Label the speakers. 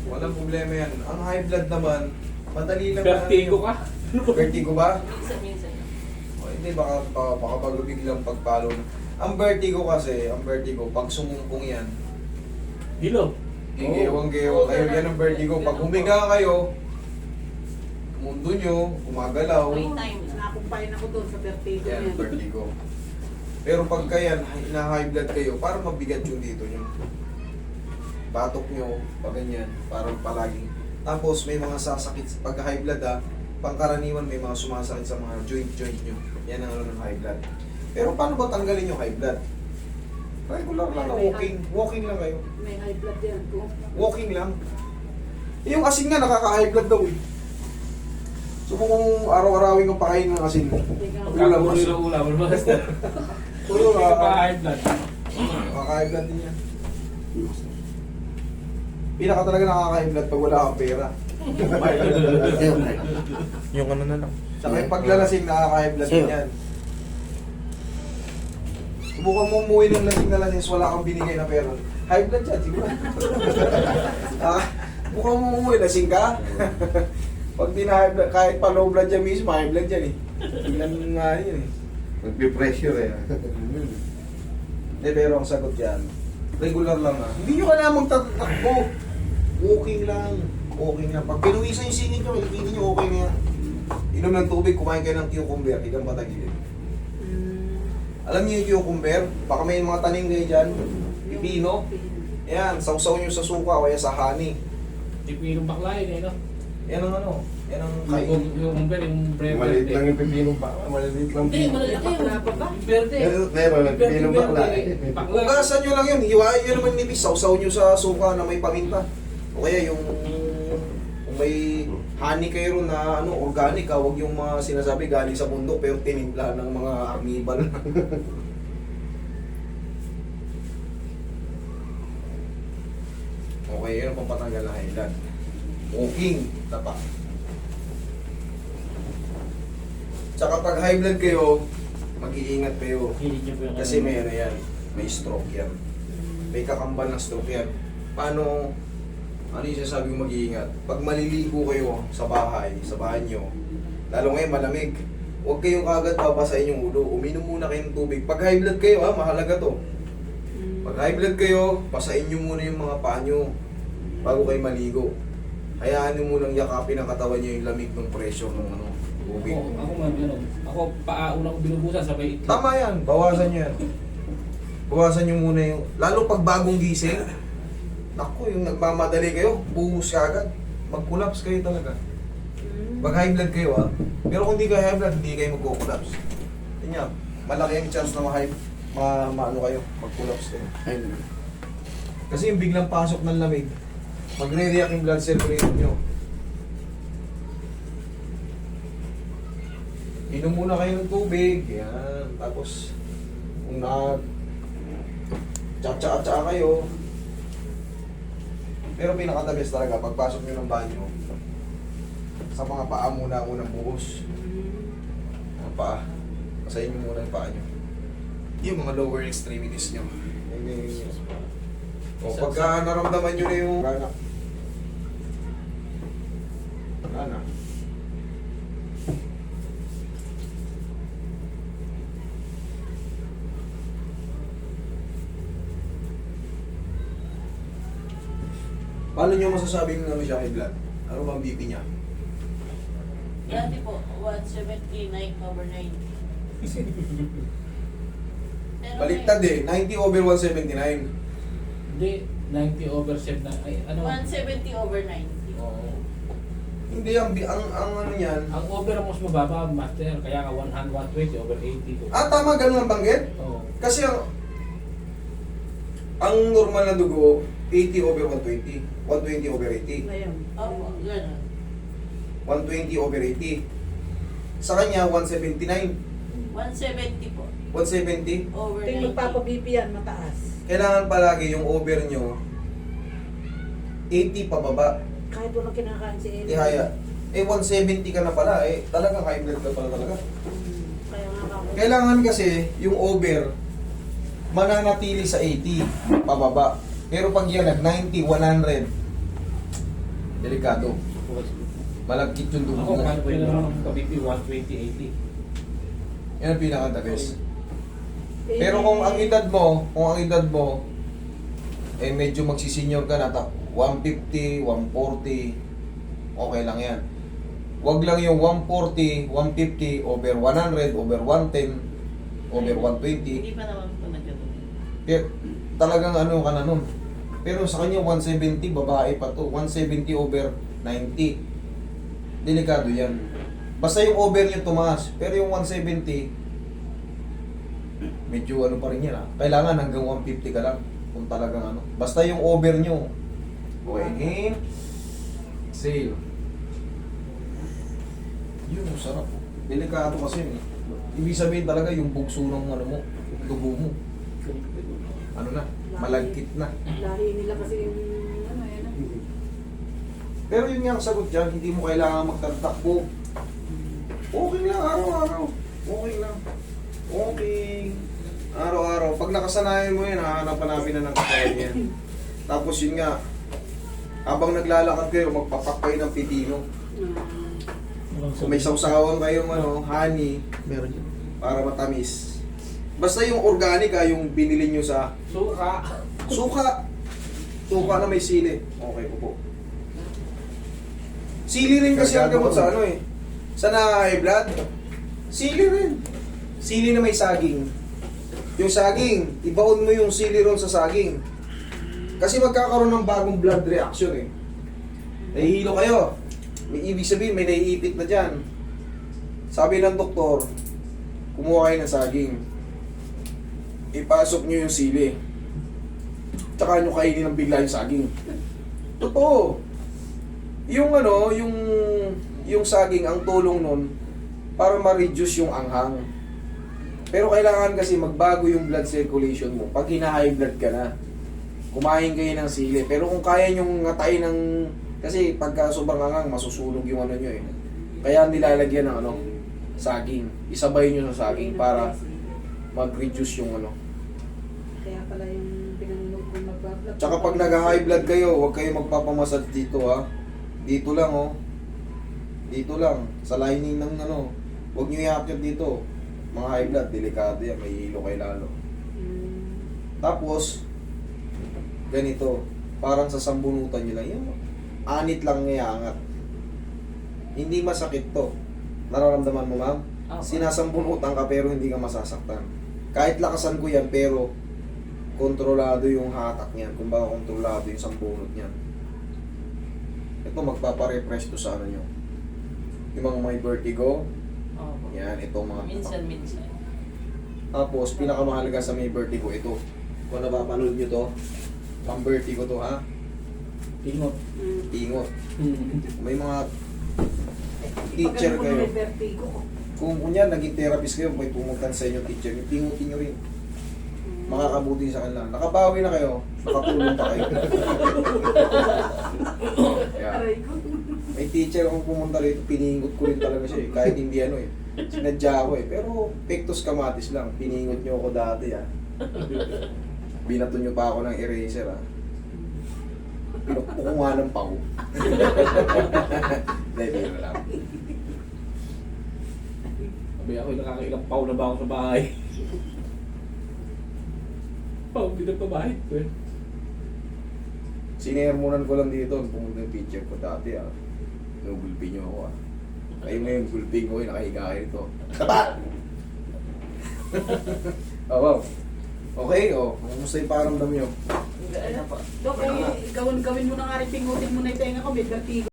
Speaker 1: Walang problema yan. Ang high blood naman, madali lang.
Speaker 2: Vertigo ka?
Speaker 1: Vertigo ba?
Speaker 3: Minsan-minsan.
Speaker 1: O, hindi, baka biglang pagpalo. Ang vertigo kasi, pag sumumpong yan,
Speaker 2: Hilo.
Speaker 1: gigewang-gewang kayo. Yan ang vertigo. Pag humiga kayo, mundo nyo, gumagalaw.
Speaker 3: May time lang.
Speaker 4: Nakumpain ako doon sa vertigo
Speaker 1: Yan,
Speaker 4: niya.
Speaker 1: vertigo. Pero pagka yan, na-high blood kayo, parang mabigat yung dito nyo. Batok nyo, pag ganyan, parang palagi. Tapos may mga sasakit, pag high blood pangkaraniwan may mga sumasakit sa mga joint nyo. Yan ang ano ng high blood. Pero paano ba tanggalin yung high blood? Regular lang, walking lang kayo.
Speaker 4: May high blood yan ko.
Speaker 1: Walking lang. Yung asin nga, nakaka-high blood daw eh. So kung araw-arawin kang pakain ng asin mo, ulam
Speaker 2: Kakuro
Speaker 1: mas.
Speaker 2: nila ulam.
Speaker 1: Puro
Speaker 2: Hindi ka pa high blood.
Speaker 1: nakaka-high blood din yan. Pinaka talaga nakaka-high blood pag wala kang pera.
Speaker 5: Yung ano na lang.
Speaker 1: Saka yung paglalasing nakaka-high blood din yan. Subukan mo umuwi ng lasing na lasing wala kang binigay na pera. High blood yan, siguro. Subukan mo umuwi, lasing ka. Pag di na high blood, kahit pa low blood yan mismo, high blood yan eh. Tingnan nga yun eh.
Speaker 5: Magpi-pressure eh.
Speaker 1: Hindi, pero ang sagot yan, regular lang Hindi nyo kailangan magtatakbo. Walking lang. Walking lang. Pag pinuwisan yung singit nyo, ikinin nyo okay na yan. Inom ng tubig, kumain kayo ng cucumber, ilang patagilid. Alam niyo yung cucumber? Baka may mga tanim kayo dyan. Pipino. Yan, sausaw nyo sa suka o kaya sa honey.
Speaker 2: Tipinong bakla yun eh, no?
Speaker 1: Yan ang ano, yan ang kain.
Speaker 2: Yung umber, yung breve.
Speaker 5: Maliit lang yung pipino pa. Maliit lang
Speaker 2: Hindi,
Speaker 5: pipino.
Speaker 2: malalaki yun.
Speaker 4: Bakla pa ba?
Speaker 2: Yung verde.
Speaker 5: Meron lang pipino bakla.
Speaker 2: Bakla.
Speaker 1: Hugasan nyo lang yun, hiwain nyo naman nipis, sausaw nyo sa suka na may paminta. O kaya yung kung may honey kayo ron na ano, organic huwag yung mga sinasabi galing sa bundok pero tinimpla ng mga arnibal. Okay, yun ang pampatanggal na high blood. Walking, tapa. Tsaka pag high blood kayo, mag-iingat kayo.
Speaker 2: Hilig niyo po yung
Speaker 1: Kasi may ano yan, may stroke yan. May kakambal ng stroke yan. Paano, ano yung sinasabi ko mag-iingat? Pag maliligo kayo sa bahay nyo, lalo ngayon malamig, huwag kayong kagad babasahin yung ulo. Uminom muna kayo ng tubig. Pag high blood kayo, mahalaga to. Pag high blood kayo, pasain nyo muna yung mga paa nyo bago kayo maligo. Hayaan nyo munang yakapin ang katawan nyo yung lamig ng pressure ng ano, tubig.
Speaker 2: Ako man, ano, ako una ko binubusan, sabay itlog.
Speaker 1: Tama yan, bawasan nyo yan. Bawasan nyo muna yung, lalo pag bagong gising, naku, yung nagmamadali kayo, buhos ka agad. Mag-collapse kayo talaga. Pag high blood kayo pero kung di kayo high blood, hindi kayo mag-collapse. Tingnan, malaki ang chance na maano kayo, mag-collapse kayo. Kasi yung biglang pasok ng lamig, magre-react yung blood circulation nyo. Inom muna kayo ng tubig, yan. Tapos, kung tsa-tsa kayo, pero pinaka-the best talaga, pagpasok nyo ng banyo, sa mga paa muna ang unang buhos. Ang paa. Pasayin nyo muna yung paa nyo. Yung mga lower extremities nyo. O pagka naramdaman nyo na yung anak. Anak. Paano nyo masasabing na may siya high blood? Ano bang BP niya?
Speaker 3: Dati po, 179/90. Pero
Speaker 1: Baliktad eh, 90 over 179.
Speaker 2: Hindi, 90/7 na, ay ano?
Speaker 3: 170/90.
Speaker 2: Oo.
Speaker 1: Hindi, ang ano niyan.
Speaker 2: Ang over ang mas mababa, master, kaya ka 120/80 ko.
Speaker 1: Tama, ganun ang banggit?
Speaker 2: Oo.
Speaker 1: Kasi ang normal na dugo, 80/120. 120/80.
Speaker 4: Ngayon.
Speaker 3: Opo, gano'n.
Speaker 1: 120/80. Sa kanya, 179.
Speaker 3: 170 po.
Speaker 1: 170.
Speaker 3: Over
Speaker 4: Ito yung
Speaker 3: 90.
Speaker 4: magpapa-BP yan, mataas.
Speaker 1: Kailangan palagi yung over nyo, 80 pababa.
Speaker 4: Kahit walang kinakain si Eddie.
Speaker 1: Ihaya. 170 ka na pala. Talagang high blood ka pala talaga.
Speaker 4: Kaya nga ako.
Speaker 1: Kailangan kasi yung over mananatili sa 80 pababa. Pero pag yan nag 90, 100, Delikado. Malagkit yung dugo
Speaker 2: Ako,
Speaker 1: mo.
Speaker 2: kahit pwede naman ng KBP, 120-80.
Speaker 1: Yan ang pinaka-the best. Pero kung ang edad mo, eh medyo magsisenyor ka na, 150, 140, okay lang yan. Huwag lang yung 140, 150, over 100, over 110, over 120.
Speaker 3: Hindi pa naman po nagkatuloy.
Speaker 1: Kaya talagang ano ka na nun. Pero sa kanya 170, babae pa to. 170 over 90. Delikado yan. Basta yung over niya tumaas. Pero yung 170, medyo ano pa rin yan ah. Kailangan hanggang 150 ka lang. Kung talagang ano. Basta yung over nyo. Okay, inhale. Exhale. Yun, sarap. Delikado kasi yun eh. Ibig sabihin talaga yung bugso ng ano mo, dugo mo. Ano na, malagkit na.
Speaker 4: Lahi nila kasi yung ano yan.
Speaker 1: Pero yun nga ang sagot dyan, hindi mo kailangan magtatakbo. Okay lang, araw-araw. Okay lang. Okay. Araw-araw. Pag nakasanayan mo yan, hahanapan namin na ng katawan yan. Tapos yun nga, habang naglalakad kayo, magpapak kayo ng pipino. Kung may sausawan kayong honey,
Speaker 5: Meron yun.
Speaker 1: para matamis. Basta yung organic yung binili nyo sa
Speaker 2: Suka.
Speaker 1: suka. Suka na may sili. Okay po po. Sili rin kasi ang gamot sa sa high blood. Sili rin. Sili na may saging. Yung saging, ibaon mo yung sili ron sa saging. Kasi magkakaroon ng bagong blood reaction eh. Nahihilo kayo. May ibig sabihin, may naiipit na dyan. Sabi ng doktor, kumuha kayo ng saging. Ipasok nyo yung sili. Tsaka nyo kainin ng bigla yung saging. Totoo. Yung yung saging, ang tulong nun, para ma-reduce yung anghang. Pero kailangan kasi magbago yung blood circulation mo. Pag hina-high blood ka na, kumain kayo ng sili. Pero kung kaya nyong ngatain ng... Kasi pagka sobrang anghang, masusunog yung nyo eh. Kaya nilalagyan ng saging. Isabay nyo sa saging para mag-reduce yung
Speaker 4: Kaya pala yung pinanunod kong mag-vlog.
Speaker 1: Tsaka pag nag-high blood kayo, huwag kayo magpapamasad dito ha. Dito lang Dito lang. Sa lining ng huwag nyo i-akyat dito. Mga high blood, delikado yan. May hilo kayo lalo. Tapos, ganito. Parang sa sambunutan nyo lang. Yan, anit lang ngayangat. Hindi masakit to. Nararamdaman mo, ma'am? Sinasambunutan ka pero hindi ka masasaktan. Kahit lakasan ko yan pero kontrolado yung hatak niyan. Kung baka kontrolado yung sambunot niyan. Ito magpapa-refresh to sa nyo. Yung mga may vertigo.
Speaker 3: Opo.
Speaker 1: Yan, itong mga
Speaker 3: Minsan.
Speaker 1: Tapos, pinakamahalaga sa may vertigo, ito. Kung napapanood nyo to, ang vertigo to ha,
Speaker 2: Tingot.
Speaker 1: ingot. May mga teacher kayo. Kung kunya naging therapist kayo, may pumuntan sa inyo teacher, yung tingutin nyo rin. Makakabuti sa kanila. Nakabawi na kayo, nakatulong pa kayo. Yeah.
Speaker 4: Aray ko.
Speaker 1: May teacher akong pumunta rito, piningot ko rin talaga siya eh. Kahit hindi sinadya ko eh. Pero pectus kamatis lang, piningot nyo ako dati Binato nyo pa ako ng eraser Pinukpo ko nga ng pau. Dahil yun lang.
Speaker 2: Sabi ako, nakakailang pau na ba ako sa bahay? Pau, hindi na pabahay ko eh.
Speaker 1: Sinermonan ko lang dito, pumunta yung teacher ko dati Nugulpi nyo ako Kayo ngayon, gulping ko nakahiga kayo ito. Taba! Wow. Okay, kumusta yung paramdam nyo?
Speaker 4: Dok, gawin mo na nga rin, pingutin mo na yung tenga ko, may vertigo.